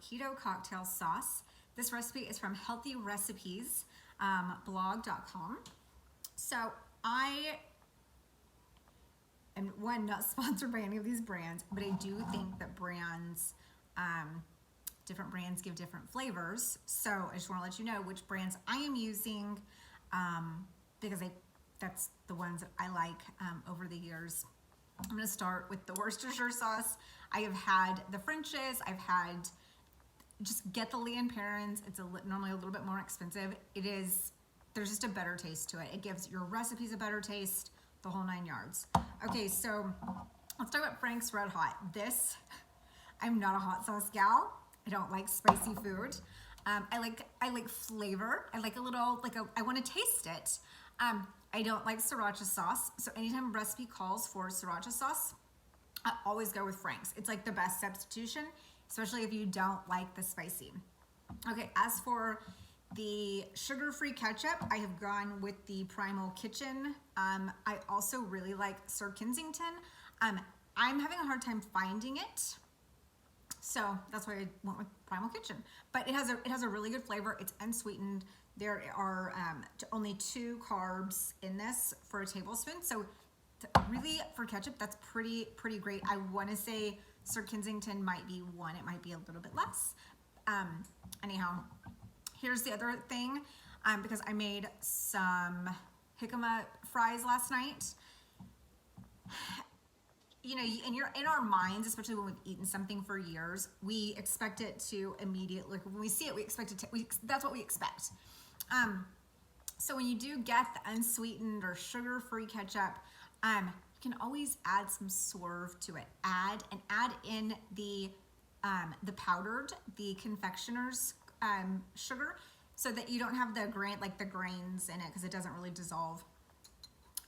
keto cocktail sauce. This recipe is from healthyrecipes blog.com. So I am not sponsored by any of these brands, but I do think that brands, different brands give different flavors. So I just want to let you know which brands I am using because that's the ones that I like over the years. I'm going to start with the Worcestershire sauce. I have had the French's. I've had, just get the Lea Perrin's. It's normally a little bit more expensive. There's just a better taste to it. It gives your recipes a better taste, the whole 9 yards. Okay, so let's talk about Frank's Red Hot. I'm not a hot sauce gal. I don't like spicy food. I like flavor. I like I want to taste it. I don't like sriracha sauce. So anytime a recipe calls for sriracha sauce, I always go with Frank's. It's like the best substitution, especially if you don't like the spicy. Okay, as for the sugar-free ketchup, I have gone with the Primal Kitchen. I also really like Sir Kensington. I'm having a hard time finding it, so that's why I went with Primal Kitchen. But it has a really good flavor. It's unsweetened. There are only 2 carbs in this for a tablespoon. So really for ketchup, that's pretty great. I want to say Sir Kensington might be 1. It might be a little bit less. Anyhow, here's the other thing, because I made some jicama fries last night. You know, in our minds, especially when we've eaten something for years, we expect it to immediately, like when we see it, we expect it to, that's what we expect. So when you do get the unsweetened or sugar-free ketchup, you can always add some swerve to it. Add in the powdered, the confectioner's sugar, so that you don't have the grains in it, because it doesn't really dissolve.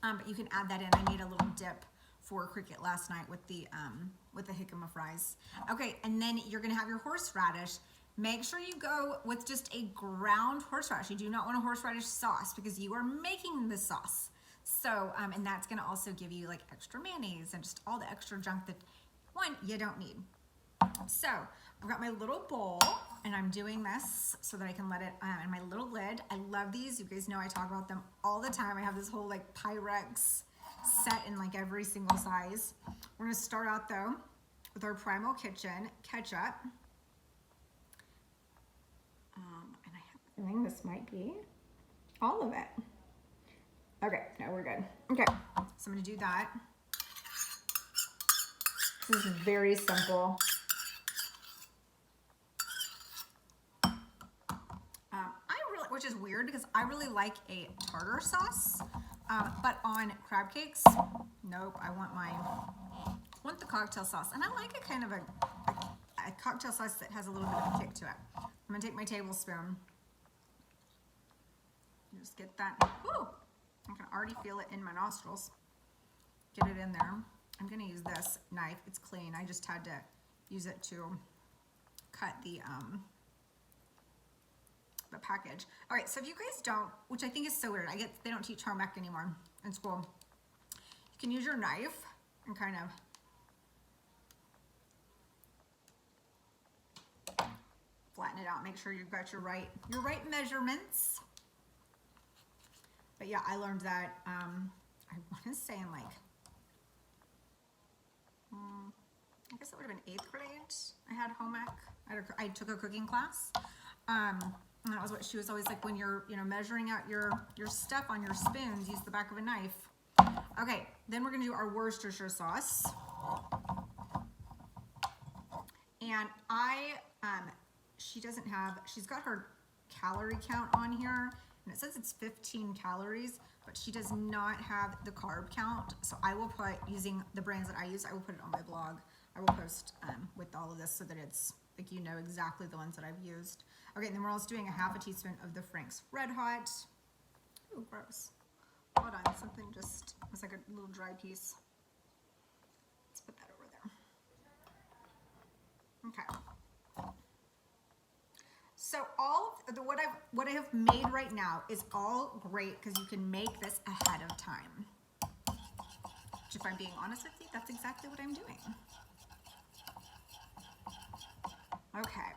But you can add that in. I made a little dip for cricket last night with the jicama fries. Okay, and then you're gonna have your horseradish. Make sure you go with just a ground horseradish. You do not want a horseradish sauce because you are making the sauce. So, and that's gonna also give you like extra mayonnaise and just all the extra junk that, one, you don't need. So, I've got my little bowl and I'm doing this so that I can let it in my little lid. I love these. You guys know I talk about them all the time. I have this whole like Pyrex set in like every single size. We're gonna start out though with our Primal Kitchen ketchup. And I have a feeling this might be all of it. Okay, no, we're good. Okay, so I'm gonna do that. This is very simple. Which is weird because I really like a tartar sauce, but on crab cakes, nope, I want the cocktail sauce. And I like a kind of a cocktail sauce that has a little bit of a kick to it. I'm gonna take my tablespoon, just get that, woo! I can already feel it in my nostrils. Get it in there. I'm gonna use this knife, it's clean. I just had to use it to cut the package. All right, so if you guys don't, which I think is so weird, I guess they don't teach home ec anymore in school. You can use your knife and kind of flatten it out. Make sure you've got your right measurements. But yeah, I learned that, I want to say in like, I guess it would have been 8th grade. I had home ec. I took a cooking class. And that was what she was always like, when you're, measuring out your stuff on your spoons, use the back of a knife. Okay, then we're gonna do our Worcestershire sauce. And she's got her calorie count on here, and it says it's 15 calories, but she does not have the carb count. So I will put, using the brands that I use, I will put it on my blog. I will post with all of this so that it's, like, you know exactly the ones that I've used. Okay, and then we're also doing a half a teaspoon of the Frank's Red Hot. Ooh, gross. Hold on, something just was like a little dry piece. Let's put that over there. Okay. So all of the, what I have made right now is all great because you can make this ahead of time. Which, if I'm being honest with you, that's exactly what I'm doing. Okay.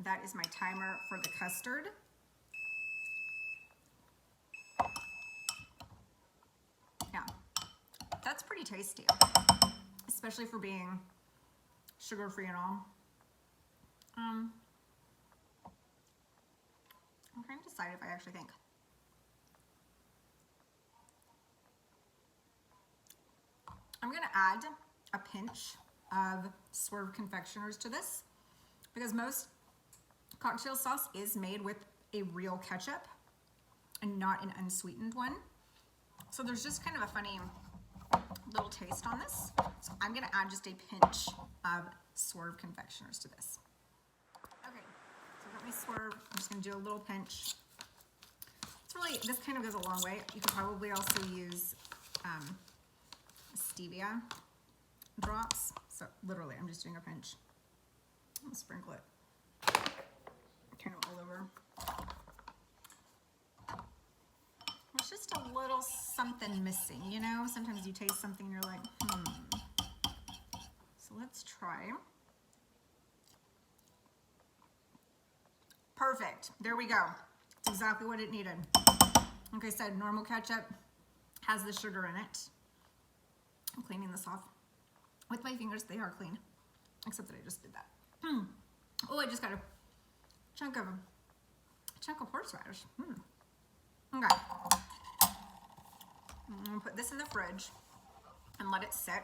that is my timer for the custard. Yeah, that's pretty tasty, especially for being sugar-free and all. I'm trying to decide if I actually think. I'm gonna add a pinch of Swerve Confectioners to this because most cocktail sauce is made with a real ketchup and not an unsweetened one. So there's just kind of a funny little taste on this. So I'm gonna add just a pinch of Swerve Confectioners to this. Okay, so I've got my Swerve. I'm just gonna do a little pinch. It's really, this kind of goes a long way. You could probably also use stevia drops. So literally, I'm just doing a pinch. I'm gonna sprinkle it kind of all over. There's just a little something missing, you know? Sometimes you taste something and you're like, So let's try. Perfect. There we go. It's exactly what it needed. Like I said, normal ketchup has the sugar in it. I'm cleaning this off with my fingers. They are clean, except that I just did that. Oh, I just got a chunk of horseradish. Okay. I'm gonna put this in the fridge and let it sit